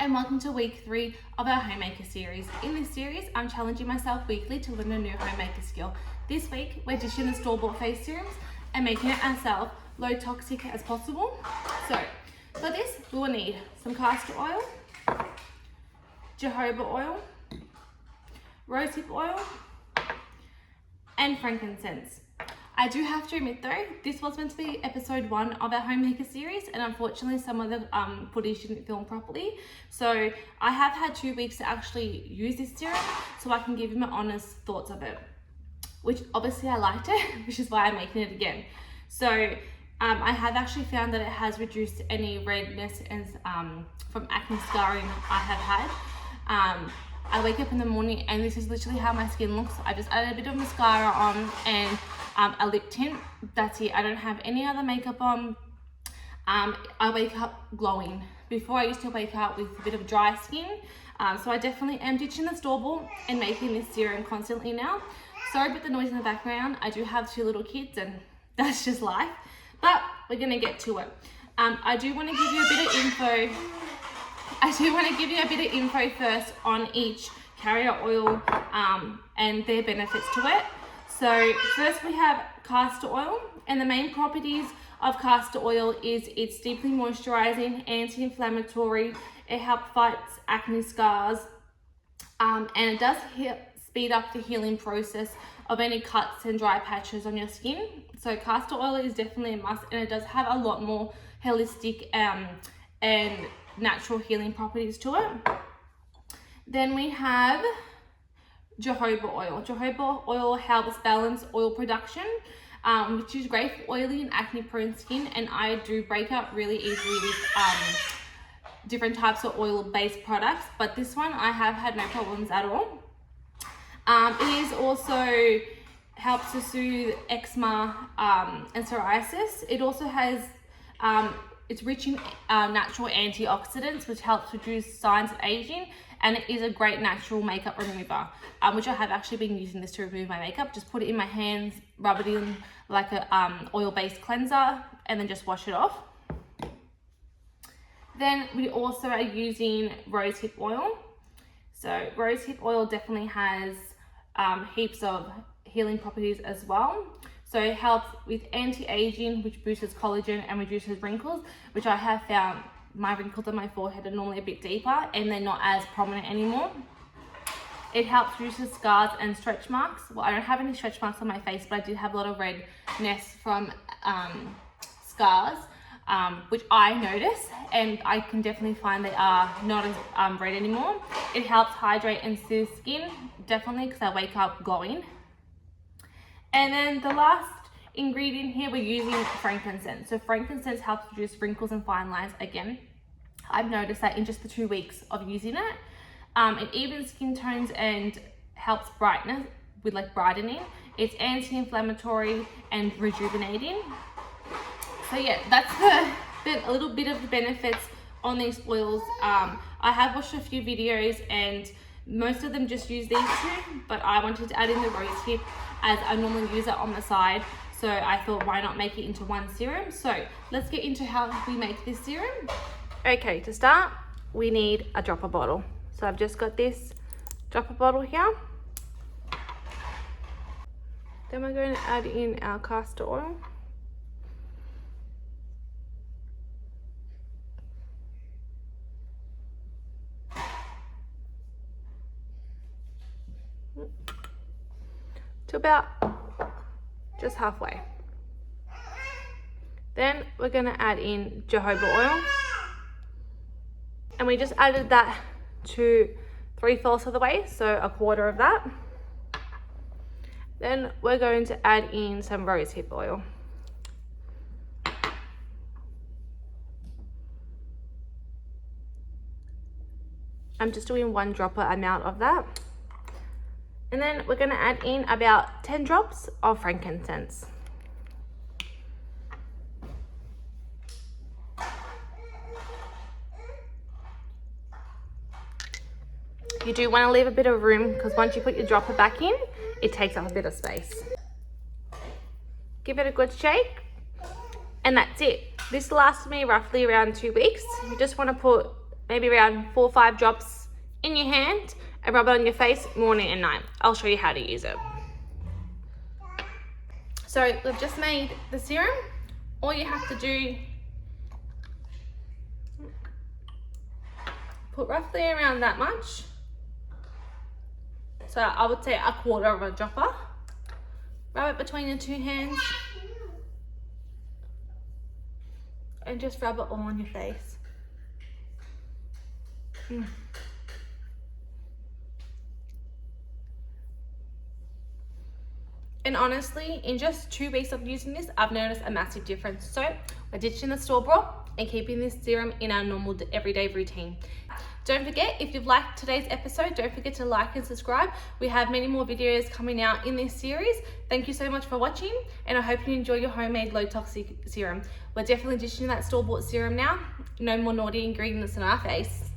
and welcome to week 3 of our Homemaker series. In this series, I'm challenging myself weekly to learn a new homemaker skill. This week, we're dishing the store-bought face serums and making it ourselves low toxic as possible. So, for this, we will need some castor oil, jojoba oil, rosehip oil, and frankincense. I do have to admit though, this was meant to be episode 1 of our Homemaker series, and unfortunately some of the footage didn't film properly. So I have had 2 weeks to actually use this serum so I can give you my honest thoughts of it, which obviously I liked it, which is why I'm making it again. So I have actually found that it has reduced any redness and from acne scarring I have had. I wake up in the morning and this is literally how my skin looks. I just added a bit of mascara on and a lip tint. That's it. I don't have any other makeup on. I wake up glowing. Before I used to wake up with a bit of dry skin. So I definitely am ditching the store-bought and making this serum constantly now. Sorry about the noise in the background. I do have 2 little kids and that's just life. But we're going to get to it. I do want to give you a bit of info. First on each carrier oil and their benefits to it. So first we have castor oil, and the main properties of castor oil is it's deeply moisturizing, anti-inflammatory, it helps fight acne scars, and it does speed up the healing process of any cuts and dry patches on your skin. So castor oil is definitely a must, and it does have a lot more holistic and natural healing properties to it. Then we have jojoba oil. Jojoba oil helps balance oil production, which is great for oily and acne prone skin, and I do break out really easily with different types of oil based products, but this one I have had no problems at all. It is also helps to soothe eczema and psoriasis. It also has it's rich in natural antioxidants, which helps reduce signs of aging, and it is a great natural makeup remover, which I have actually been using this to remove my makeup. Just put it in my hands, rub it in like a oil-based cleanser, and then just wash it off. Then we also are using rosehip oil. So rosehip oil definitely has heaps of healing properties as well. So it helps with anti-aging, which boosts collagen and reduces wrinkles, which I have found my wrinkles on my forehead are normally a bit deeper and they're not as prominent anymore. It helps reduce scars and stretch marks. Well, I don't have any stretch marks on my face, but I do have a lot of redness from scars, which I notice, and I can definitely find they are not as red anymore. It helps hydrate and soothe skin, definitely, because I wake up glowing. And then the last ingredient here, we're using frankincense. So frankincense helps reduce wrinkles and fine lines again. I've noticed that in just the 2 weeks of using it. It evens skin tones and helps brighten with brightening. It's anti-inflammatory and rejuvenating. So yeah, that's a little bit of the benefits on these oils. I have watched a few videos and most of them just use these 2, but I wanted to add in the rosehip as I normally use it on the side. So I thought, why not make it into one serum? So let's get into how we make this serum. Okay, to start, we need a dropper bottle. So I've just got this dropper bottle here. Then we're going to add in our castor oil. To about just halfway. Then we're going to add in jojoba oil, and we just added that to 3/4 of the way, so a quarter of that. Then we're going to add in some rosehip oil. I'm just doing 1 dropper amount of that. And then we're going to add in about 10 drops of frankincense. You do want to leave a bit of room because once you put your dropper back in, it takes up a bit of space. Give it a good shake, and that's it. This lasts me roughly around 2 weeks. You just want to put maybe around 4 or 5 drops in your hand and rub it on your face morning and night. I'll show you how to use it. So we've just made the serum. All you have to do, put roughly around that much. So I would say a quarter of a dropper. Rub it between your 2 hands. And just rub it all on your face. And honestly, in just 2 weeks of using this, I've noticed a massive difference. So we're ditching the store-bought and keeping this serum in our normal everyday routine. Don't forget, if you've liked today's episode, don't forget to like and subscribe. We have many more videos coming out in this series. Thank you so much for watching, and I hope you enjoy your homemade low toxic serum. We're definitely ditching that store-bought serum now. No more naughty ingredients in our face.